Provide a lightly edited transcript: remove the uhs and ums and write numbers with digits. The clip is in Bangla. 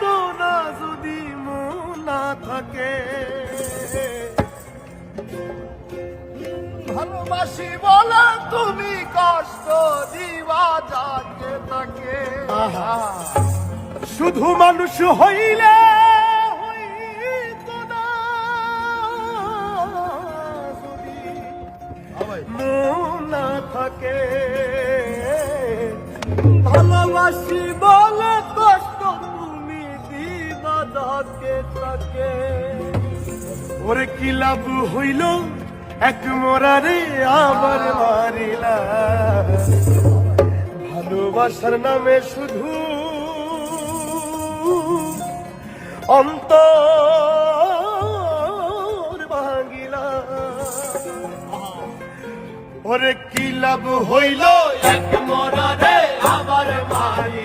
তো না যদি মন না থাকে, ভালোবাসি বলে তুমি কষ্ট দিবা যাকে তাকে। শুধু মানুষ হইলে হইতো না যদি মন না থাকে, ভালোবাসি বলে কষ্ট তুমি দিবা যাকে তাকে। ওরে কি লাভ হইল এক মোরারে আবার মারিলা, ভালোবাসার নামে শুধু অন্তর ভাঙিলা। ওরে কি লাভ হইল এক মোরারে আবার মারিলা,